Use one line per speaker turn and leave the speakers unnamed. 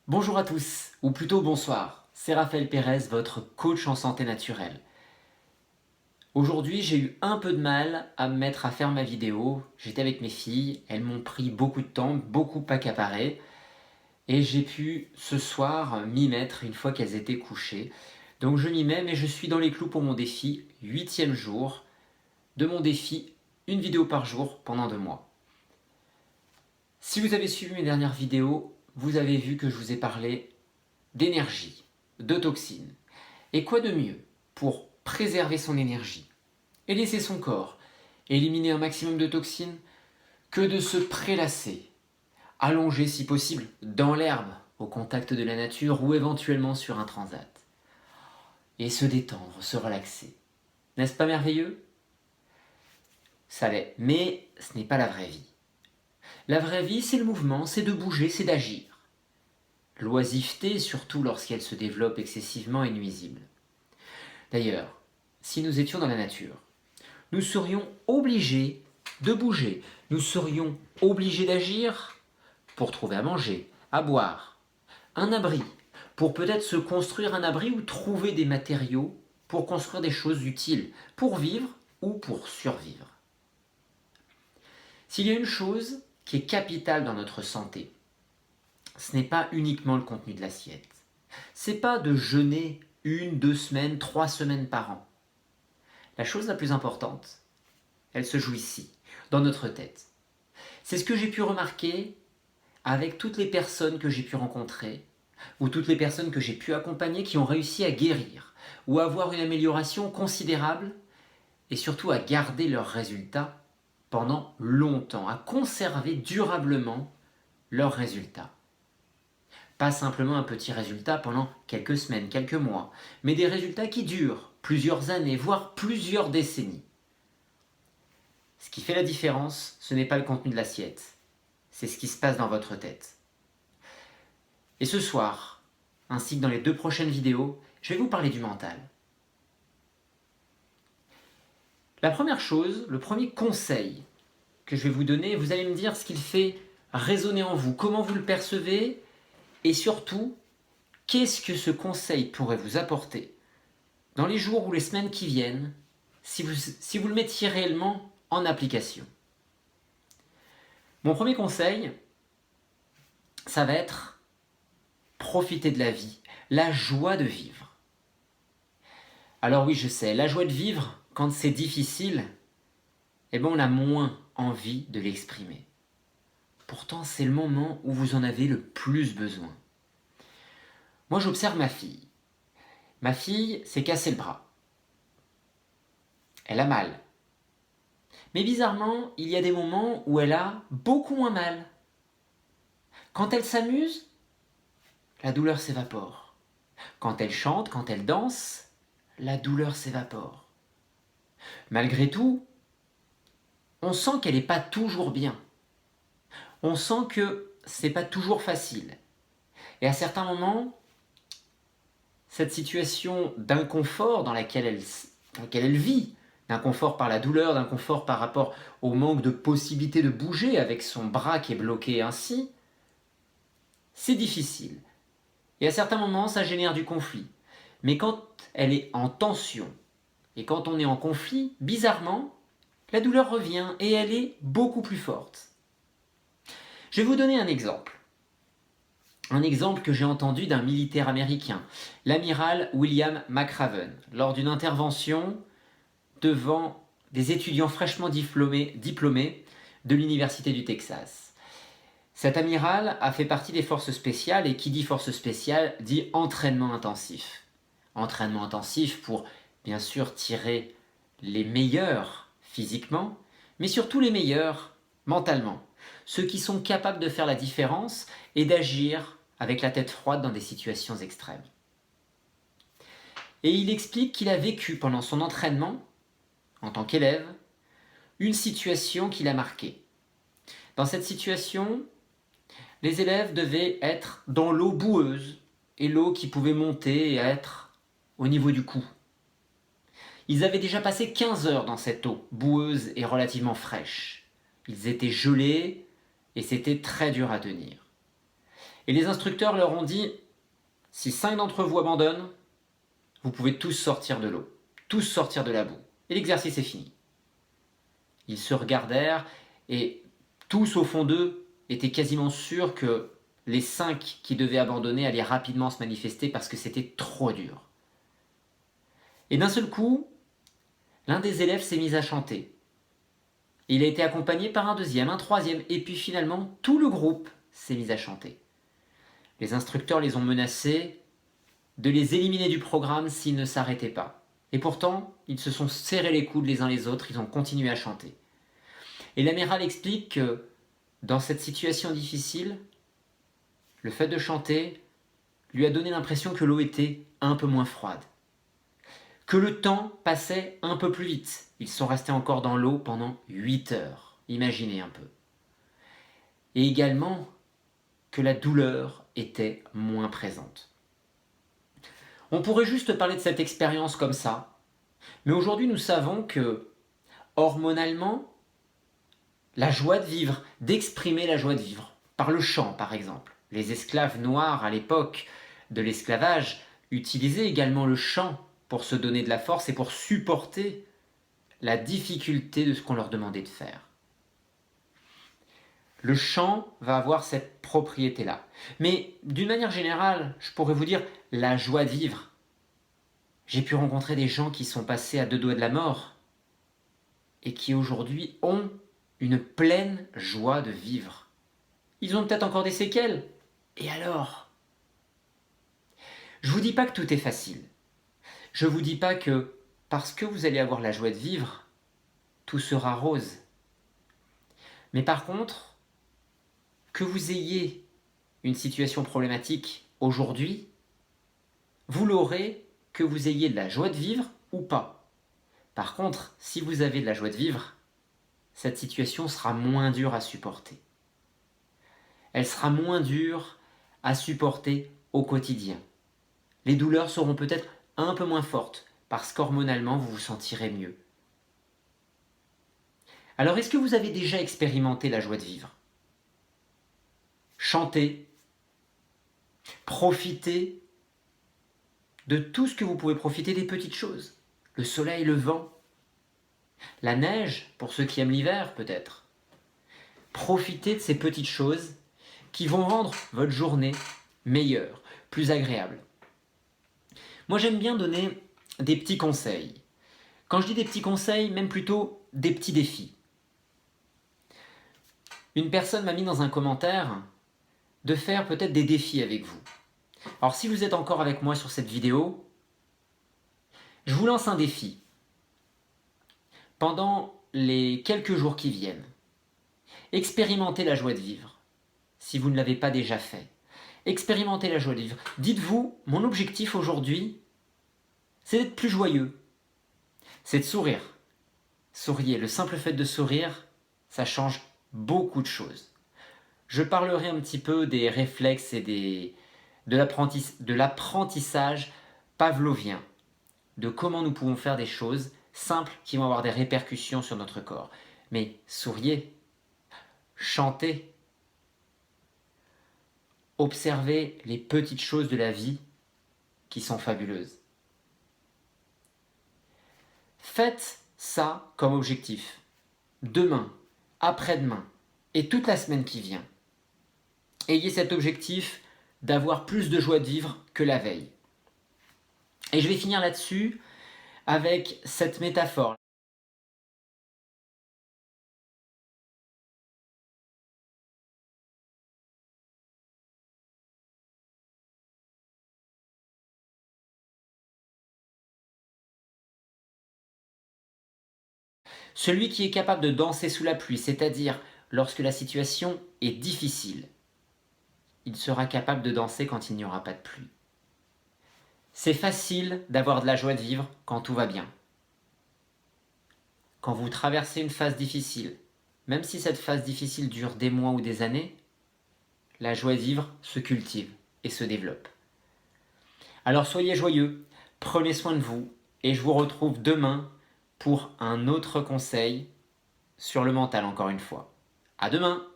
Bonjour à tous, ou plutôt bonsoir, c'est Raphaël Pérez, votre coach en santé naturelle. Aujourd'hui, j'ai eu un peu de mal à me mettre à faire ma vidéo. J'étais avec mes filles, elles m'ont pris beaucoup de temps, beaucoup accaparé, et j'ai pu ce soir m'y mettre une fois qu'elles étaient couchées. Donc je m'y mets, mais je suis dans les clous pour mon défi, 8e jour de mon défi, une vidéo par jour pendant 2 mois. Si vous avez suivi mes dernières vidéos, vous avez vu que je vous ai parlé d'énergie, de toxines. Et quoi de mieux pour préserver son énergie et laisser son corps éliminer un maximum de toxines que de se prélasser, allonger si possible dans l'herbe, au contact de la nature ou éventuellement sur un transat. Et se détendre, se relaxer. N'est-ce pas merveilleux? Ça l'est, mais ce n'est pas la vraie vie. La vraie vie, c'est le mouvement, c'est de bouger, c'est d'agir. L'oisiveté, surtout lorsqu'elle se développe excessivement, est nuisible. D'ailleurs, si nous étions dans la nature, nous serions obligés de bouger, nous serions obligés d'agir pour trouver à manger, à boire, un abri, pour peut-être se construire un abri ou trouver des matériaux pour construire des choses utiles, pour vivre ou pour survivre. S'il y a une chose qui est capitale dans notre santé, ce n'est pas uniquement le contenu de l'assiette. C'est pas de jeûner 1, 2 semaines, 3 semaines par an. La chose la plus importante, elle se joue ici, dans notre tête. C'est ce que j'ai pu remarquer avec toutes les personnes que j'ai pu rencontrer, ou toutes les personnes que j'ai pu accompagner qui ont réussi à guérir, ou à avoir une amélioration considérable, et surtout à garder leurs résultats pendant longtemps, à conserver durablement leurs résultats. Pas simplement un petit résultat pendant quelques semaines, quelques mois, mais des résultats qui durent plusieurs années, voire plusieurs décennies. Ce qui fait la différence, ce n'est pas le contenu de l'assiette, c'est ce qui se passe dans votre tête. Et ce soir, ainsi que dans les 2 prochaines vidéos, je vais vous parler du mental. La première chose, le premier conseil que je vais vous donner, vous allez me dire ce qu'il fait résonner en vous, comment vous le percevez, et surtout, qu'est-ce que ce conseil pourrait vous apporter dans les jours ou les semaines qui viennent si vous le mettiez réellement en application. Mon premier conseil, ça va être profiter de la vie, la joie de vivre. Alors oui, je sais, la joie de vivre, quand c'est difficile, on a moins envie de l'exprimer. Pourtant, c'est le moment où vous en avez le plus besoin. Moi, j'observe ma fille. Ma fille s'est cassé le bras. Elle a mal. Mais bizarrement, il y a des moments où elle a beaucoup moins mal. Quand elle s'amuse, la douleur s'évapore. Quand elle chante, quand elle danse, la douleur s'évapore. Malgré tout, on sent qu'elle n'est pas toujours bien. On sent que c'est pas toujours facile. Et à certains moments, cette situation d'inconfort dans laquelle elle vit, d'inconfort par la douleur, d'inconfort par rapport au manque de possibilité de bouger avec son bras qui est bloqué ainsi, c'est difficile. Et à certains moments, ça génère du conflit. Mais quand elle est en tension, et quand on est en conflit, bizarrement, la douleur revient et elle est beaucoup plus forte. Je vais vous donner un exemple. Un exemple que j'ai entendu d'un militaire américain, l'amiral William McRaven, lors d'une intervention devant des étudiants fraîchement diplômés de l'Université du Texas. Cet amiral a fait partie des forces spéciales, et qui dit forces spéciales dit entraînement intensif. Entraînement intensif pour, bien sûr, tirer les meilleurs physiquement, mais surtout les meilleurs mentalement. Ceux qui sont capables de faire la différence et d'agir avec la tête froide dans des situations extrêmes. Et il explique qu'il a vécu pendant son entraînement, en tant qu'élève, une situation qui l'a marqué. Dans cette situation, les élèves devaient être dans l'eau boueuse et l'eau qui pouvait monter et être au niveau du cou. Ils avaient déjà passé 15 heures dans cette eau boueuse et relativement fraîche. Ils étaient gelés et c'était très dur à tenir. Et les instructeurs leur ont dit, si 5 d'entre vous abandonnent, vous pouvez tous sortir de l'eau, tous sortir de la boue. Et l'exercice est fini. Ils se regardèrent et tous au fond d'eux étaient quasiment sûrs que les 5 qui devaient abandonner allaient rapidement se manifester parce que c'était trop dur. Et d'un seul coup, l'un des élèves s'est mis à chanter. Il a été accompagné par un deuxième, un troisième, et puis finalement, tout le groupe s'est mis à chanter. Les instructeurs les ont menacés de les éliminer du programme s'ils ne s'arrêtaient pas. Et pourtant, ils se sont serrés les coudes les uns les autres, ils ont continué à chanter. Et l'amiral explique que dans cette situation difficile, le fait de chanter lui a donné l'impression que l'eau était un peu moins froide, que le temps passait un peu plus vite. Ils sont restés encore dans l'eau pendant 8 heures, imaginez un peu. Et également que la douleur était moins présente. On pourrait juste parler de cette expérience comme ça, mais aujourd'hui nous savons que, hormonalement, la joie de vivre, d'exprimer la joie de vivre, par le chant par exemple. Les esclaves noirs à l'époque de l'esclavage utilisaient également le chant pour se donner de la force et pour supporter la difficulté de ce qu'on leur demandait de faire. Le chant va avoir cette propriété-là. Mais d'une manière générale, je pourrais vous dire la joie de vivre. J'ai pu rencontrer des gens qui sont passés à 2 doigts de la mort et qui aujourd'hui ont une pleine joie de vivre. Ils ont peut-être encore des séquelles. Et alors ? Je ne vous dis pas que tout est facile. Je ne vous dis pas que parce que vous allez avoir la joie de vivre, tout sera rose. Mais par contre, que vous ayez une situation problématique aujourd'hui, vous l'aurez que vous ayez de la joie de vivre ou pas. Par contre, si vous avez de la joie de vivre, cette situation sera moins dure à supporter. Elle sera moins dure à supporter au quotidien. Les douleurs seront peut-être un peu moins fortes parce qu'hormonalement, vous vous sentirez mieux. Alors, est-ce que vous avez déjà expérimenté la joie de vivre ? Chantez, profitez de tout ce que vous pouvez profiter des petites choses. Le soleil, le vent, la neige, pour ceux qui aiment l'hiver peut-être. Profitez de ces petites choses qui vont rendre votre journée meilleure, plus agréable. Moi, j'aime bien donner des petits conseils. Quand je dis des petits conseils, même plutôt des petits défis. Une personne m'a mis dans un commentaire de faire peut-être des défis avec vous. Alors, si vous êtes encore avec moi sur cette vidéo, je vous lance un défi. Pendant les quelques jours qui viennent, expérimentez la joie de vivre, si vous ne l'avez pas déjà fait. Expérimentez la joie de vivre. Dites-vous, mon objectif aujourd'hui, c'est d'être plus joyeux. C'est de sourire. Souriez. Le simple fait de sourire, ça change beaucoup de choses. Je parlerai un petit peu des réflexes et de l'apprentissage pavlovien, de comment nous pouvons faire des choses simples qui vont avoir des répercussions sur notre corps. Mais souriez, chantez, observez les petites choses de la vie qui sont fabuleuses. Faites ça comme objectif. Demain, après-demain et toute la semaine qui vient. Ayez cet objectif d'avoir plus de joie de vivre que la veille. Et je vais finir là-dessus avec cette métaphore. Celui qui est capable de danser sous la pluie, c'est-à-dire lorsque la situation est difficile, il sera capable de danser quand il n'y aura pas de pluie. C'est facile d'avoir de la joie de vivre quand tout va bien. Quand vous traversez une phase difficile, même si cette phase difficile dure des mois ou des années, la joie de vivre se cultive et se développe. Alors soyez joyeux, prenez soin de vous et je vous retrouve demain pour un autre conseil sur le mental encore une fois. À demain!